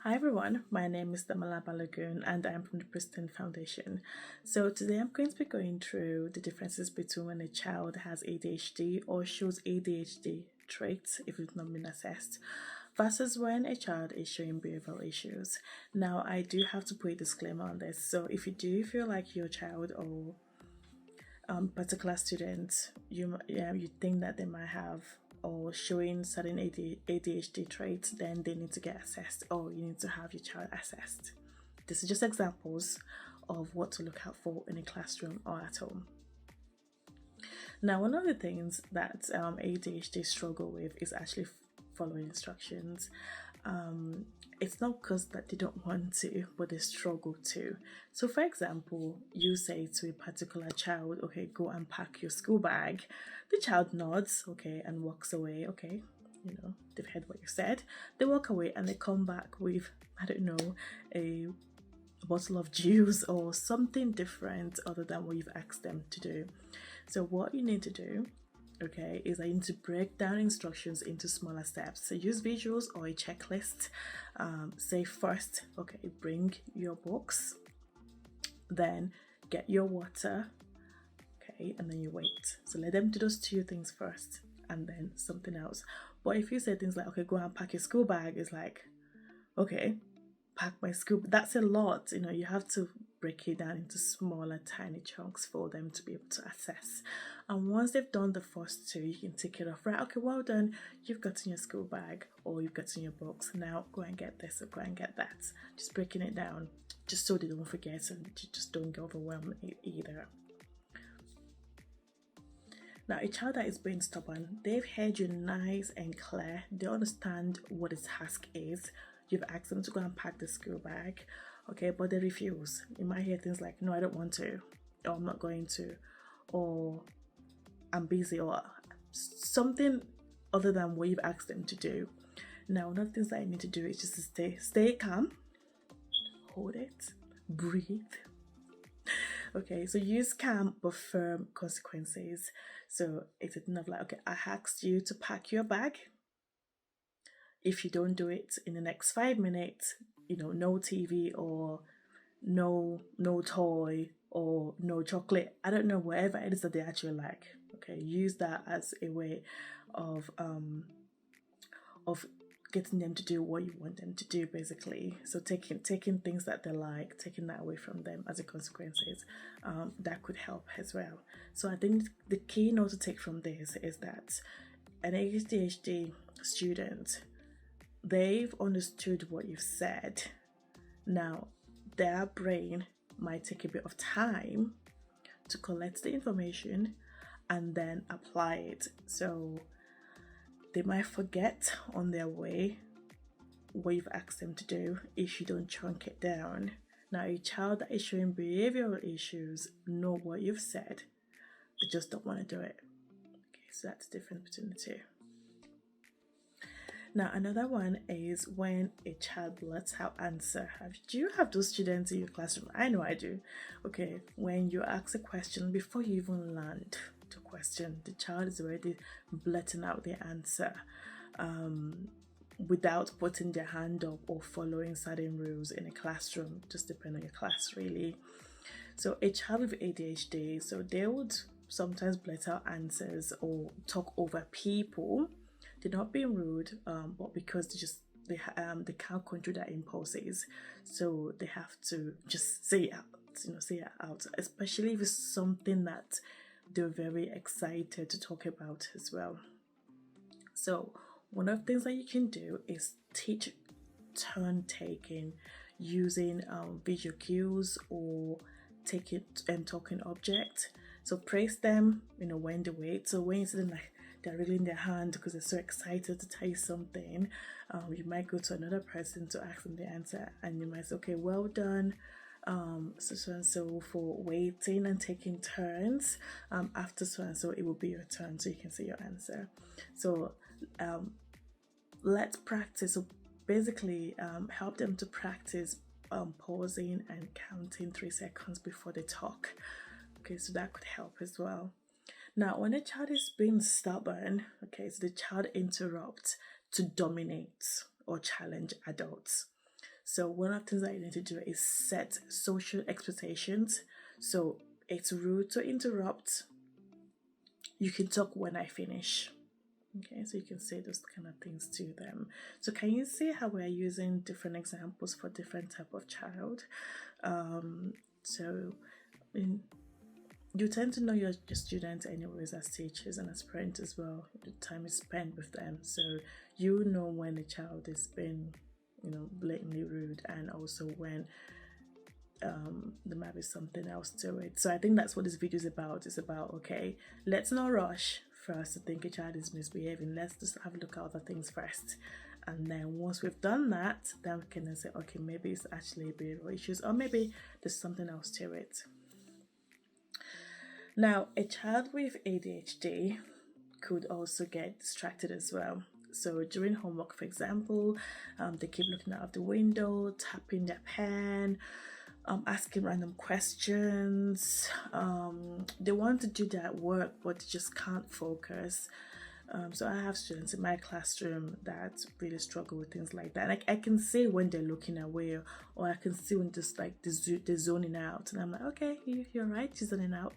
Hi everyone, my name is Damala Balagoon and I'm from the Preston Foundation. So today I'm going to be going through the differences between when a child has ADHD or shows ADHD traits if it's not been assessed versus when a child is showing behavioral issues. Now I do have to put a disclaimer on this. So if you do feel like your child or particular student you think that they might have or showing certain ADHD traits, then they need to get assessed or you need to have your child assessed. This is just examples of what to look out for in a classroom or at home. Now, one of the things that ADHD struggle with is actually following instructions. It's not because that they don't want to, but they struggle to. So, for example, you say to a particular child, "Okay, go and pack your school bag." The child nods, okay, and walks away. Okay, they've heard what you said. They walk away and they come back with, I don't know, a bottle of juice or something different other than what you've asked them to do. So what you need to do, okay, is I need to break down instructions into smaller steps. So use visuals or a checklist. Say first, okay, bring your books, then get your water, okay, and then you wait. So let them do those two things first and then something else. But if you say things like, okay, go and pack your school bag, it's like, okay, pack my scoop. That's a lot. You have to break it down into smaller, tiny chunks for them to be able to assess. And once they've done the first two, you can take it off. Right, okay, well done. You've gotten your school bag or you've gotten your books. Now go and get this or go and get that. Just breaking it down, just so they don't forget and just don't get overwhelmed either. Now, a child that is being stubborn, they've heard you nice and clear. They understand what his task is. You've asked them to go and pack the school bag, okay, but they refuse. You might hear things like, "No, I don't want to," or "I'm not going to," or "I'm busy," or something other than what you've asked them to do. Now, one of the things that you need to do is just to stay calm, hold it, breathe. Okay, so use calm but firm consequences. So it's enough like, okay, I asked you to pack your bag. If you don't do it in the next 5 minutes, no TV or no toy or no chocolate. I don't know, whatever it is that they actually like. Okay, use that as a way of of getting them to do what you want them to do, basically. So taking things that they like, taking that away from them as a consequences, that could help as well. So I think the key note to take from this is that an ADHD student, they've understood what you've said. Now, their brain might take a bit of time to collect the information and then apply it. So they might forget on their way what you've asked them to do if you don't chunk it down. Now, a child that is showing behavioral issues know what you've said, they just don't want to do it. Okay, so that's the difference between the two. Now, another one is when a child lets out answer. Do you have those students in your classroom? I know I do. Okay, when you ask a question, before you even land the question, the child is already blurting out the answer without putting their hand up or following certain rules in a classroom, just depending on your class, really. So, a child with ADHD, so they would sometimes blurt out answers or talk over people. They're not being rude, but because they can't control their impulses, so they have to just say it out. Say it out, especially if it's something that they're very excited to talk about as well. So one of the things that you can do is teach turn taking using visual cues or take it and talking object. So praise them, when they wait. So when you see them like they're reeling their hand because they're so excited to tell you something, you might go to another person to ask them the answer, and you might say, "Okay, well done, so and so for waiting and taking turns. After so and so, it will be your turn, so you can say your answer." So let's practice. So basically, help them to practice pausing and counting 3 seconds before they talk. Okay, so that could help as well. Now, when a child is being stubborn, okay, so the child interrupts to dominate or challenge adults. So one of the things that you need to do is set social expectations. So it's rude to interrupt. You can talk when I finish. Okay, so you can say those kind of things to them. So can you see how we're using different examples for different type of child? So in, you tend to know your students anyways as teachers and as parents as well. The time is spent with them, so you know when a child is being, blatantly rude, and also when there might be something else to it. So I think that's what this video is about. It's about, okay, let's not rush for us to think a child is misbehaving. Let's just have a look at other things first. And then once we've done that, then we can then say, okay, maybe it's actually behavioral issues, or maybe there's something else to it. Now, a child with ADHD could also get distracted as well. So during homework, for example, they keep looking out of the window, tapping their pen, asking random questions. They want to do their work, but they just can't focus. So I have students in my classroom that really struggle with things like that. Like I can see when they're looking away, or I can see when just like they're zoning out, and I'm like, okay, you're right, you're zoning out,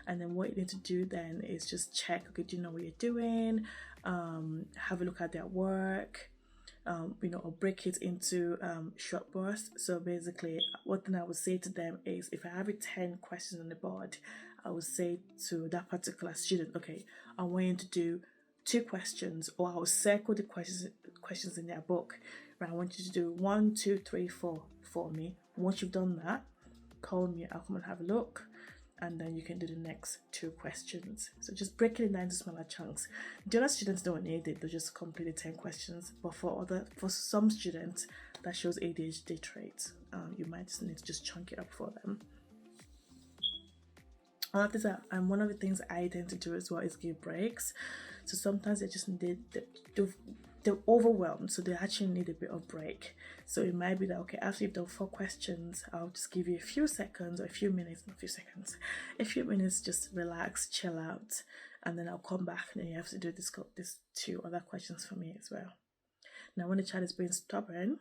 And then what you need to do then is just check, okay, do you know what you're doing? Have a look at their work. Or break it into short bursts. So basically, what thing I would say to them is, if I have 10 questions on the board, I would say to that particular student, okay, I want you to do 2 questions, or I will circle the questions in their book. Right, I want you to do 1, 2, 3, 4 for me. Once you've done that, call me. I'll come and have a look, and then you can do the next 2 questions. So just breaking it down into smaller chunks. The other students don't need it; they just complete the 10 questions. But for some students that shows ADHD traits, you might just need to just chunk it up for them. One of the things I tend to do as well is give breaks. So sometimes they just need they're overwhelmed, so they actually need a bit of break. So it might be that, okay, after you've done 4 questions, I'll just give you a few seconds or a few minutes, just relax, chill out, and then I'll come back, and then you have to do these 2 other questions for me as well. Now, when the child is being stubborn,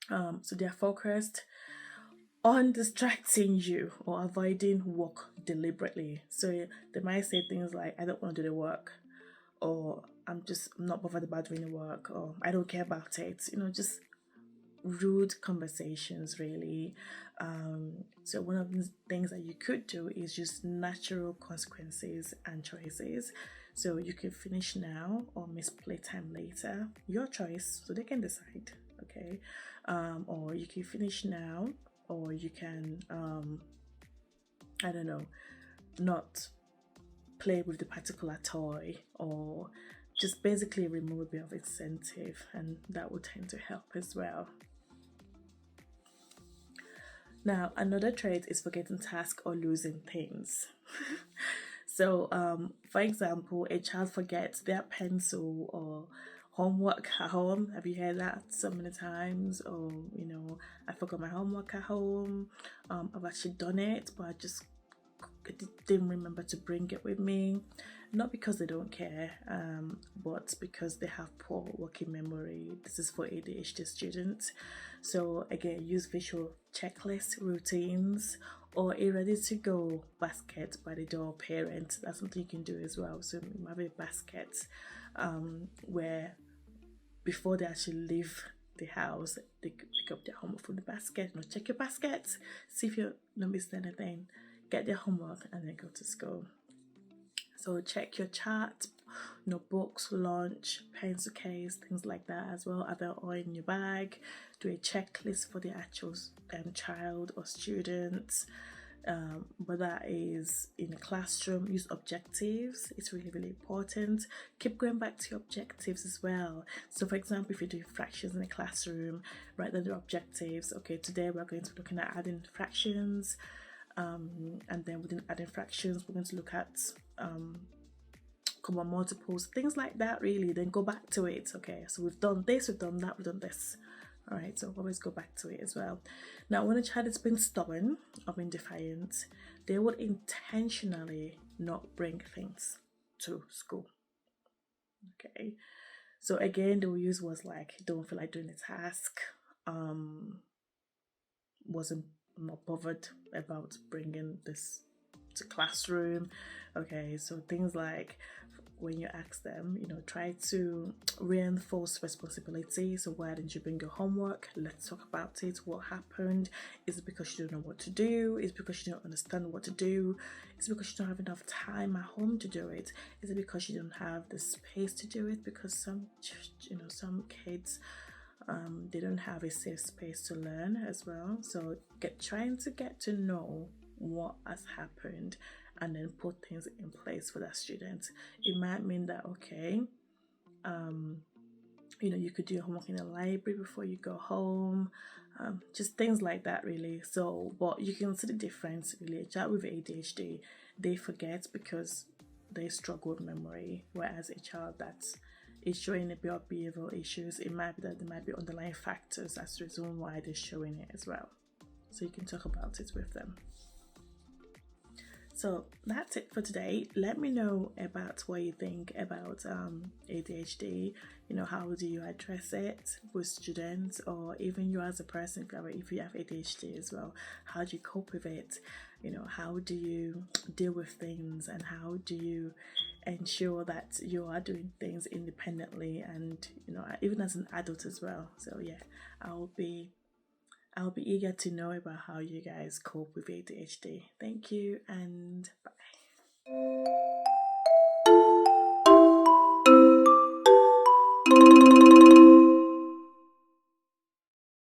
so they're focused on distracting you or avoiding work deliberately. So they might say things like, I don't want to do the work, or I'm not bothered about doing the work, or I don't care about it. Just rude conversations, really. So one of the things that you could do is just natural consequences and choices. So you can finish now or miss playtime later. Your choice, so they can decide. Okay, or you can finish now, or you can I don't know, not play with the particular toy, or just basically remove a bit of incentive, and that would tend to help as well. Now, another trait is forgetting tasks or losing things. So, for example, a child forgets their pencil or homework at home. Have you heard that so many times? Or, I forgot my homework at home. I've actually done it, but I just didn't remember to bring it with me. Not because they don't care, but because they have poor working memory. This is for ADHD students. So again, use visual checklists, routines, or a ready-to-go basket by the door parent. That's something you can do as well. So you might have a basket where before they actually leave the house, they pick up their homework from the basket. Check your basket, see if you're not missing anything, get their homework, and then go to school. So check your chart, books, lunch, pencil case, things like that as well. Are they all in your bag? Do a checklist for the actual child or student. But that is in a classroom. Use objectives. It's really, really important. Keep going back to your objectives as well. So for example, if you're doing fractions in a classroom, write down your objectives. Okay, today we're going to be looking at adding fractions. And then within adding fractions, we're going to look at common multiples, things like that, really. Then go back to it. Okay, so we've done this, we've done that, we've done this. All right, so always go back to it as well. Now, when a child has been stubborn or been defiant, they will intentionally not bring things to school. Okay, so again, they will use words like, don't feel like doing the task, wasn't not bothered about bringing this to classroom. Okay, so things like when you ask them, try to reinforce responsibility. So why didn't you bring your homework? Let's talk about it. What happened? Is it because you don't know what to do? Is it because you don't understand what to do? Is it because you don't have enough time at home to do it? Is it because you don't have the space to do it? Because some kids, they don't have a safe space to learn as well. So trying to get to know what has happened and then put things in place for that student. It might mean that, okay, you could do your homework in the library before you go home, just things like that, really. So, but you can see the difference, really. A child with ADHD, they forget because they struggle with memory, whereas a child that is showing a bit of behavioral issues, it might be that there might be underlying factors as the reason why they're showing it as well. So you can talk about it with them. So that's it for today. Let me know about what you think about ADHD. How do you address it with students, or even you as a person if you have ADHD as well? How do you cope with it? How do you deal with things, and how do you ensure that you are doing things independently and even as an adult as well? So yeah, I'll be eager to know about how you guys cope with ADHD. Thank you and bye.